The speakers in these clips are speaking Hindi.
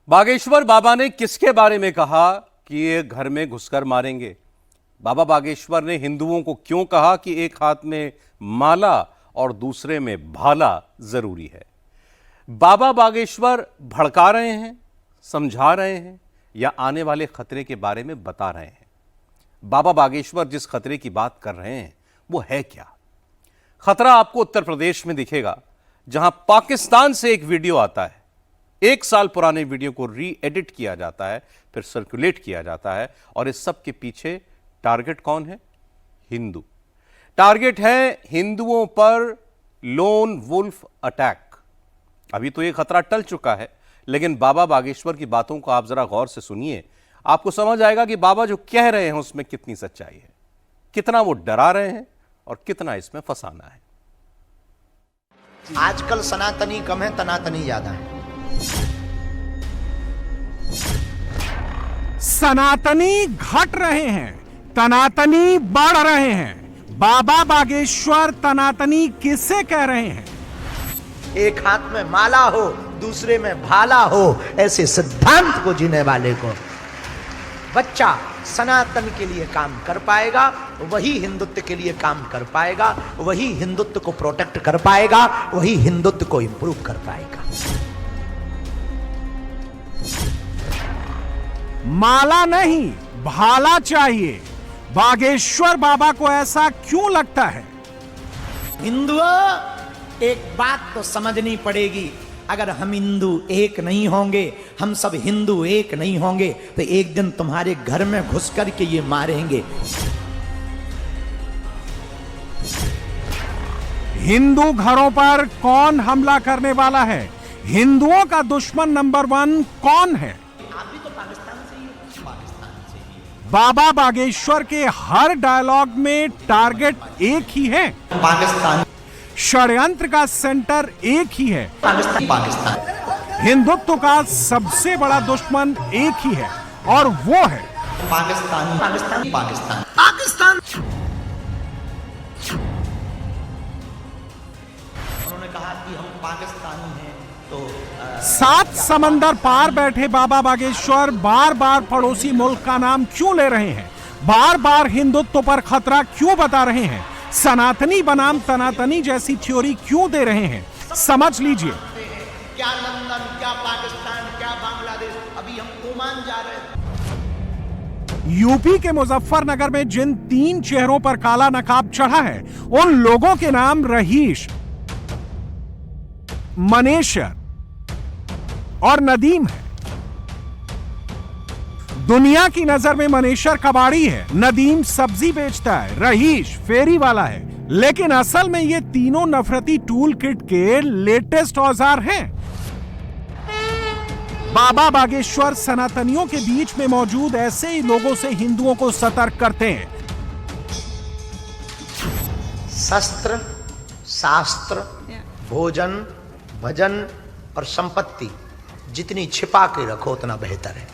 बागेश्वर बाबा ने किसके बारे में कहा कि ये घर में घुसकर मारेंगे? बाबा बागेश्वर ने हिंदुओं को क्यों कहा कि एक हाथ में माला और दूसरे में भाला जरूरी है? बाबा बागेश्वर भड़का रहे हैं, समझा रहे हैं या आने वाले खतरे के बारे में बता रहे हैं? बाबा बागेश्वर जिस खतरे की बात कर रहे हैं वो है क्या? खतरा आपको उत्तर प्रदेश में दिखेगा, जहां पाकिस्तान से एक वीडियो आता है, 1 साल पुराने वीडियो को री एडिट किया जाता है, फिर सर्कुलेट किया जाता है, और इस सब के पीछे टारगेट कौन है? हिंदू। टारगेट है हिंदुओं पर लोन वुल्फ अटैक। अभी तो यह खतरा टल चुका है, लेकिन बाबा बागेश्वर की बातों को आप जरा गौर से सुनिए, आपको समझ आएगा कि बाबा जो कह रहे हैं उसमें कितनी सच्चाई है, कितना वो डरा रहे हैं और कितना इसमें फंसाना है। आजकल सनातनी कम है, तनातनी ज्यादा है। सनातनी घट रहे हैं, तनातनी बढ़ रहे हैं। बाबा बागेश्वर तनातनी किससे कह रहे हैं? एक हाथ में माला हो, दूसरे में भाला हो, ऐसे सिद्धांत को जीने वाले को बच्चा सनातन के लिए काम कर पाएगा, वही हिंदुत्व के लिए काम कर पाएगा, वही हिंदुत्व को प्रोटेक्ट कर पाएगा, वही हिंदुत्व को इंप्रूव कर पाएगा। माला नहीं, भाला चाहिए। बागेश्वर बाबा को ऐसा क्यों लगता है? हिंदुओं, एक बात तो समझनी पड़ेगी, अगर हम हिंदू एक नहीं होंगे, हम सब हिंदू एक नहीं होंगे, तो एक दिन तुम्हारे घर में घुस करके ये मारेंगे। हिंदू घरों पर कौन हमला करने वाला है? हिंदुओं का दुश्मन नंबर 1 कौन है? आप भी तो पाकिस्तान से ही हो। पाकिस्तान से ही। बाबा बागेश्वर के हर डायलॉग में टारगेट एक ही है, पाकिस्तान। षड्यंत्र का सेंटर एक ही है, पाकिस्तान। हिंदुत्व का सबसे बड़ा दुश्मन एक ही है, और वो है पाकिस्तान। पाकिस्तान। पाकिस्तान। पाकिस्तान। उन्होंने कहा कि हम पाकिस्तानी हैं, तो 7 समंदर पार बैठे बाबा बागेश्वर बार बार पड़ोसी मुल्क का नाम क्यों ले रहे हैं? बार बार हिंदुत्व पर खतरा क्यों बता रहे हैं? सनातनी बनाम तनातनी जैसी थ्योरी क्यों दे रहे हैं? समझ लीजिए। क्या लंदन, क्या पाकिस्तान, क्या बांग्लादेश, अभी हम ओमान जा रहे हैं। यूपी के मुजफ्फरनगर में जिन 3 चेहरों पर काला नकाब चढ़ा है, उन लोगों के नाम रहीश, मनेशर और नदीम है। दुनिया की नजर में मनेशर कबाड़ी है, नदीम सब्जी बेचता है, रहीश फेरी वाला है, लेकिन असल में ये तीनों नफरती टूल किट के लेटेस्ट औजार हैं। बाबा बागेश्वर सनातनियों के बीच में मौजूद ऐसे ही लोगों से हिंदुओं को सतर्क करते हैं। शस्त्र, शास्त्र, भोजन, भजन और संपत्ति जितनी छिपा के रखो उतना बेहतर है।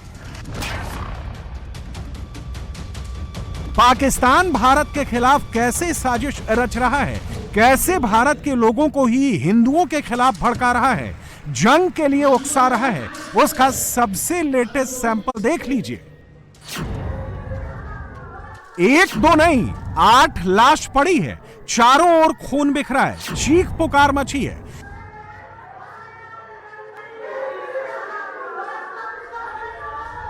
पाकिस्तान भारत के खिलाफ कैसे साजिश रच रहा है, कैसे भारत के लोगों को ही हिंदुओं के खिलाफ भड़का रहा है, जंग के लिए उकसा रहा है, उसका सबसे लेटेस्ट सैंपल देख लीजिए। 1-2 नहीं, 8 लाश पड़ी है, चारों ओर खून बिखरा है, चीख पुकार मची है।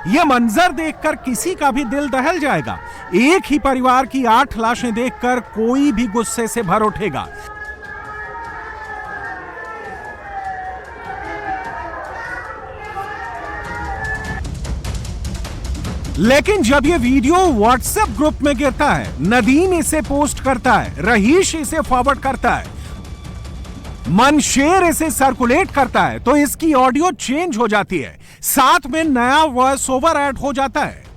यह मंजर देखकर किसी का भी दिल दहल जाएगा। एक ही परिवार की 8 लाशें देखकर कोई भी गुस्से से भर उठेगा। लेकिन जब यह वीडियो व्हाट्सएप ग्रुप में गिरता है, नदीम इसे पोस्ट करता है, रहीश इसे फॉरवर्ड करता है, मनशेर इसे सर्कुलेट करता है, तो इसकी ऑडियो चेंज हो जाती है, साथ में नया वॉइस ओवर ऐड हो जाता है।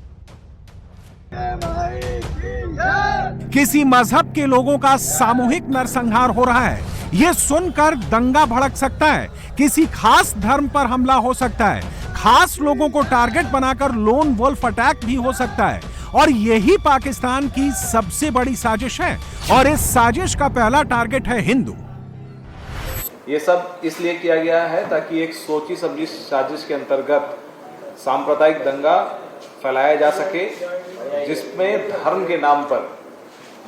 किसी मजहब के लोगों का सामूहिक नरसंहार हो रहा है, यह सुनकर दंगा भड़क सकता है, किसी खास धर्म पर हमला हो सकता है, खास लोगों को टारगेट बनाकर लोन वुल्फ अटैक भी हो सकता है, और यही पाकिस्तान की सबसे बड़ी साजिश है, और इस साजिश का पहला टारगेट है हिंदू। ये सब इसलिए किया गया है ताकि एक सोची समझी साजिश के अंतर्गत सांप्रदायिक दंगा फैलाया जा सके जिसमें धर्म के नाम पर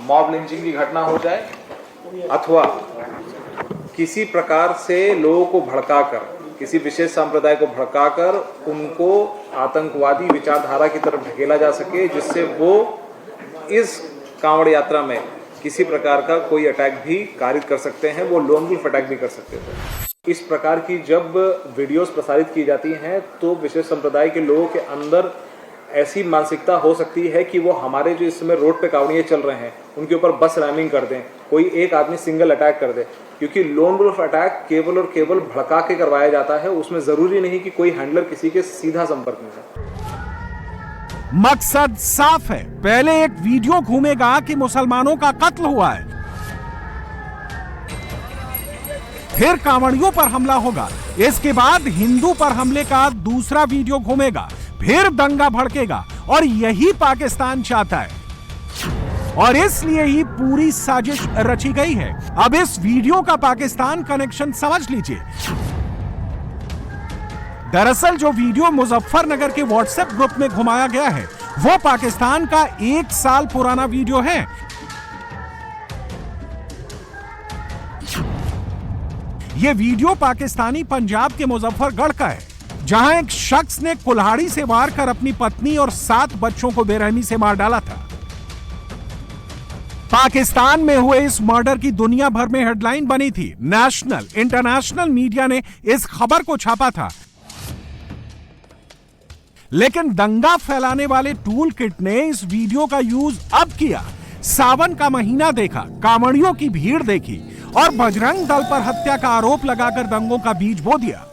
मॉब लिंचिंग की घटना हो जाए अथवा किसी प्रकार से लोगों को भड़काकर, किसी विशेष संप्रदाय को भड़काकर उनको आतंकवादी विचारधारा की तरफ ढकेला जा सके, जिससे वो इस कांवड़ यात्रा में किसी प्रकार का कोई अटैक भी कारित कर सकते हैं, वो लोन वुल्फ अटैक भी कर सकते थे। इस प्रकार की जब वीडियोस प्रसारित की जाती हैं तो विशेष संप्रदाय के लोगों के अंदर ऐसी मानसिकता हो सकती है कि वो हमारे जो इस समय रोड पे कावड़िए चल रहे हैं उनके ऊपर बस रैमिंग कर दें, कोई एक आदमी सिंगल अटैक कर दे, क्योंकि लोन वुल्फ अटैक केवल और केवल भड़का के करवाया जाता है, उसमें जरूरी नहीं कि कोई हैंडलर किसी के सीधा संपर्क में है। मकसद साफ है, पहले एक वीडियो घूमेगा कि मुसलमानों का कत्ल हुआ है, फिर कांवड़ियों पर हमला होगा, इसके बाद हिंदू पर हमले का दूसरा वीडियो घूमेगा, फिर दंगा भड़केगा, और यही पाकिस्तान चाहता है और इसलिए ही पूरी साजिश रची गई है। अब इस वीडियो का पाकिस्तान कनेक्शन समझ लीजिए। दरअसल जो वीडियो मुजफ्फरनगर के व्हाट्सएप ग्रुप में घुमाया गया है वो पाकिस्तान का 1 साल पुराना वीडियो है। यह वीडियो पाकिस्तानी पंजाब के मुजफ्फरगढ़ का है, जहां एक शख्स ने कुल्हाड़ी से वार कर अपनी पत्नी और 7 बच्चों को बेरहमी से मार डाला था। पाकिस्तान में हुए इस मर्डर की दुनिया भर में हेडलाइन बनी थी। नेशनल, इंटरनेशनल मीडिया ने इस खबर को छापा था, लेकिन दंगा फैलाने वाले टूल किट ने इस वीडियो का यूज अब किया। सावन का महीना देखा, कांवड़ियों की भीड़ देखी और बजरंग दल पर हत्या का आरोप लगाकर दंगों का बीज बो दिया।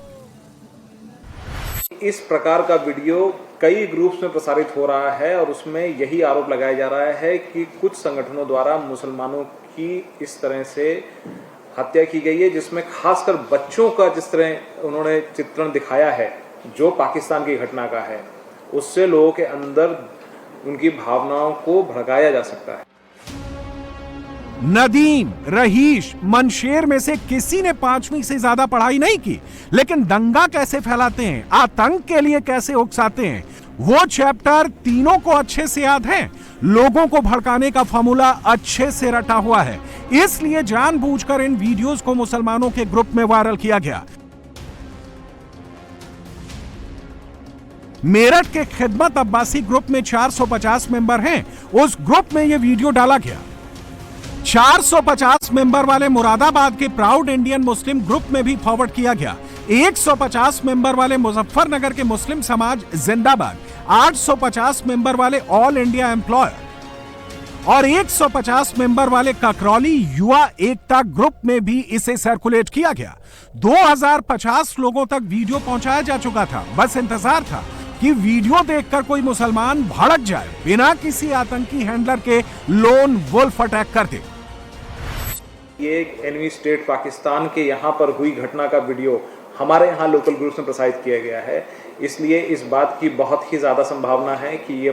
इस प्रकार का वीडियो कई ग्रुप्स में प्रसारित हो रहा है और उसमें यही आरोप लगाया जा रहा है कि कुछ संगठनों द्वारा मुसलमानों की इस तरह से हत्या की गई है, जिसमें खासकर बच्चों का जिस तरह उन्होंने चित्रण दिखाया है जो पाकिस्तान की घटना का है, उससे लोगों के अंदर उनकी भावनाओं को भड़काया जा सकता है। नदीम, रहीश, मनशेर में से किसी ने 5वीं से ज्यादा पढ़ाई नहीं की, लेकिन दंगा कैसे फैलाते हैं, आतंक के लिए कैसे उकसाते हैं, वो चैप्टर तीनों को अच्छे से याद है। लोगों को भड़काने का फॉर्मूला अच्छे से रटा हुआ है, इसलिए जानबूझकर इन वीडियोस को मुसलमानों के ग्रुप में वायरल किया गया। मेरठ के खिदमत अब्बासी ग्रुप में 450 मेंबर हैं, उस ग्रुप में यह वीडियो डाला गया। 450 मेंबर वाले मुरादाबाद के प्राउड इंडियन मुस्लिम ग्रुप में भी फॉरवर्ड किया गया। 150 मेंबर वाले मुजफ्फरनगर के मुस्लिम समाज जिंदाबाद, 850 मेंबर वाले ऑल इंडिया एम्प्लॉयर और 150 मेंबर वाले ककरौली युवा एकता ग्रुप में भी इसे सर्कुलेट किया गया। 2050 लोगों तक वीडियो पहुंचाया जा चुका था, बस इंतजार था कि वीडियो देखकर कोई मुसलमान भड़क जाए, बिना किसी आतंकी हैंडलर के लोन वुल्फ अटैक कर दे। ये एक एनिमी स्टेट पाकिस्तान के यहाँ पर हुई घटना का वीडियो हमारे यहाँ लोकल ग्रुप्स में प्रसारित किया गया है, इसलिए इस बात की बहुत ही ज़्यादा संभावना है कि ये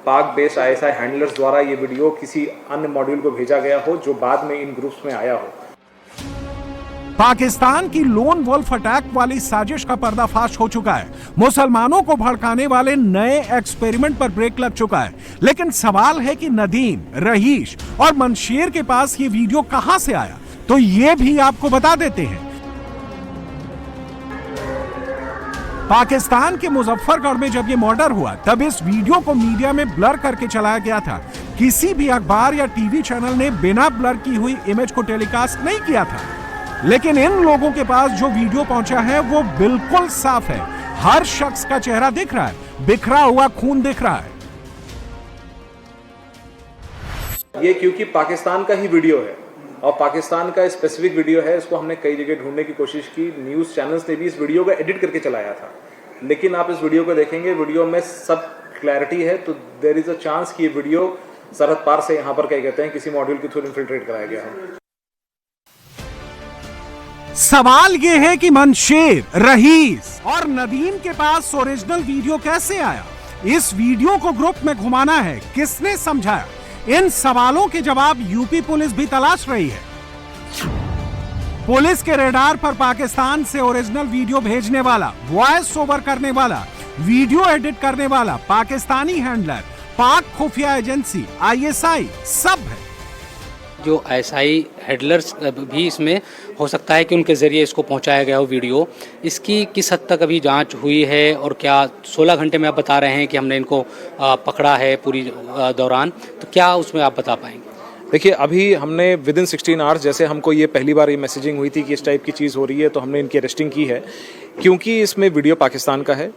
पाक बेस्ड ISI हैंडलर्स द्वारा ये वीडियो किसी अन्य मॉड्यूल को भेजा गया हो जो बाद में इन ग्रुप्स में आया हो। पाकिस्तान की लोन वुल्फ अटैक वाली साजिश का पर्दाफाश हो चुका है। मुसलमानों को भड़काने वाले नए एक्सपेरिमेंट पर ब्रेक लग चुका है, लेकिन सवाल है कि नदीम, रहीश और मनशेर के पास ये वीडियो कहां से आया, तो ये भी आपको बता देते हैं। पाकिस्तान के मुजफ्फरगढ़ में जब ये मर्डर हुआ तब इस वीडियो को मीडिया में ब्लर करके चलाया गया था। किसी भी अखबार या टीवी चैनल ने बिना ब्लर की हुई इमेज को टेलीकास्ट नहीं किया था, लेकिन इन लोगों के पास जो वीडियो पहुंचा है वो बिल्कुल साफ है। हर शख्स का चेहरा दिख रहा है, बिखरा हुआ खून दिख रहा है। ये क्योंकि पाकिस्तान का ही वीडियो है और पाकिस्तान का स्पेसिफिक वीडियो है, इसको हमने कई जगह ढूंढने की कोशिश की। न्यूज चैनल्स ने भी इस वीडियो को एडिट करके चलाया था, लेकिन आप इस वीडियो को देखेंगे, वीडियो में सब क्लैरिटी है, तो देयर इज अ चांस कि ये वीडियो सरहद पार से यहाँ पर क्या कहते हैं किसी मॉड्यूल के थ्रू इन्फिल्ट्रेट कराया गया है। सवाल यह है कि मनशेर, रहीस और नदीम के पास ओरिजिनल वीडियो कैसे आया? इस वीडियो को ग्रुप में घुमाना है किसने समझाया? इन सवालों के जवाब यूपी पुलिस भी तलाश रही है। पुलिस के रेडार पर पाकिस्तान से ओरिजिनल वीडियो भेजने वाला, वॉइस ओवर करने वाला, वीडियो एडिट करने वाला पाकिस्तानी हैंडलर, पाक खुफिया एजेंसी ISI सब है। जो ISI हेडलर्स भी इसमें हो सकता है कि उनके ज़रिए इसको पहुंचाया गया हो वीडियो। इसकी किस हद तक अभी जांच हुई है और क्या 16 घंटे में आप बता रहे हैं कि हमने इनको पकड़ा है पूरी दौरान, तो क्या उसमें आप बता पाएंगे? देखिए, अभी हमने विद इन 16 आवर्स, जैसे हमको ये पहली बार ये मैसेजिंग हुई थी कि इस टाइप की चीज़ हो रही है, तो हमने इनकी अरेस्टिंग की है। क्योंकि इसमें वीडियो पाकिस्तान का है,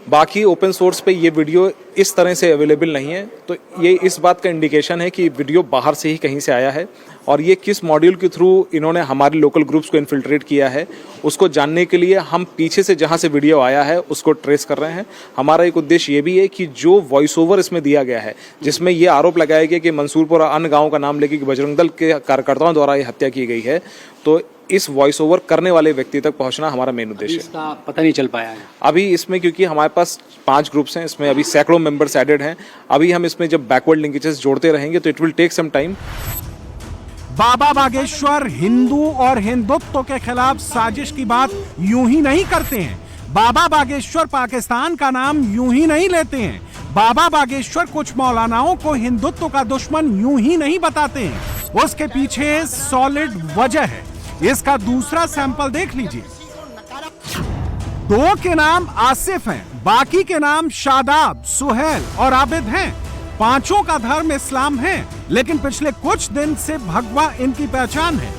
बाकी ओपन सोर्स पे ये वीडियो इस तरह से अवेलेबल नहीं है, तो ये इस बात का इंडिकेशन है कि वीडियो बाहर से ही कहीं से आया है। और ये किस मॉड्यूल के थ्रू इन्होंने हमारे लोकल ग्रुप्स को इन्फिल्ट्रेट किया है, उसको जानने के लिए हम पीछे से जहां से वीडियो आया है उसको ट्रेस कर रहे हैं। हमारा एक उद्देश्य ये भी है कि जो वॉइस ओवर इसमें दिया गया है, जिसमें ये आरोप लगाया गया कि मंसूरपुर और अन्य गाँव का नाम लेके बजरंग दल के कार्यकर्ताओं द्वारा ये हत्या की गई है, तो इस वॉइस ओवर करने वाले व्यक्ति तक पहुंचना हमारा मेन उद्देश्य है। इसका पता नहीं चल पाया है अभी इसमें, क्योंकि हमारे पास 5 ग्रुप्स हैं, इसमें अभी सैकड़ों मेंबर्स एडेड हैं। अभी हम इसमें जब बैकवर्ड लिंकेजेस जोड़ते रहेंगे तो it will take some time. Baba Bageshwar Hindu और हिंदुत्व के खिलाफ साजिश की बात यूं ही नहीं करते हैं। बाबा बागेश्वर पाकिस्तान का नाम यूं ही नहीं लेते हैं। बाबा बागेश्वर कुछ मौलानाओं को हिंदुत्व का दुश्मन यूं ही नहीं बताते हैं। उसके पीछे सॉलिड वजह है। इसका दूसरा सैंपल देख लीजिए। 2 के नाम आसिफ हैं, बाकी के नाम शादाब, सुहेल और आबिद हैं। 5 का धर्म इस्लाम है, लेकिन पिछले कुछ दिन से भगवा इनकी पहचान है।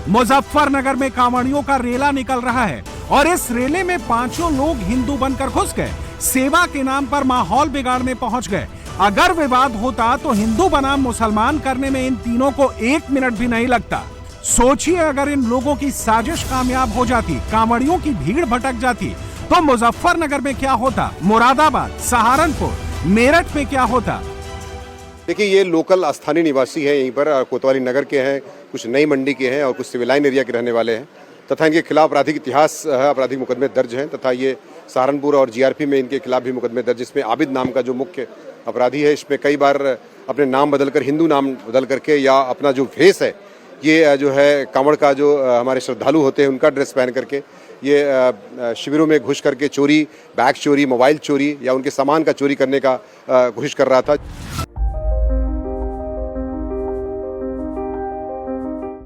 मुजफ्फरनगर में कांवड़ियों का रेला निकल रहा है और इस रेले में 5 लोग हिंदू बनकर घुस गए। सेवा के नाम पर माहौल बिगाड़ने पहुंच गए। अगर विवाद होता तो हिंदू बनाम मुसलमान करने में इन तीनों को 1 मिनट भी नहीं लगता। सोचिए, अगर इन लोगों की साजिश कामयाब हो जाती, कांवड़ियों की भीड़ भटक जाती, तो मुजफ्फरनगर में क्या होता, मुरादाबाद, सहारनपुर, मेरठ में क्या होता। देखिए, ये लोकल स्थानीय निवासी हैं, यहीं पर कोतवाली नगर के हैं, कुछ नई मंडी के हैं और कुछ सिविल लाइन एरिया के रहने वाले हैं तथा इनके खिलाफ आपराधिक इतिहास है, आपराधिक मुकदमे दर्ज हैं तथा ये सहारनपुर और GRP में इनके खिलाफ भी मुकदमे दर्ज। इसमें आबिद नाम का जो मुख्य अपराधी है, इसमें कई बार अपने नाम बदलकर, हिंदू नाम बदल करके या अपना जो भेष है, ये जो है कांवड़ का जो हमारे श्रद्धालु होते हैं उनका ड्रेस पहन करके ये शिविरों में घुस करके चोरी, बैग चोरी, मोबाइल चोरी या उनके सामान का चोरी करने का कोशिश कर रहा था।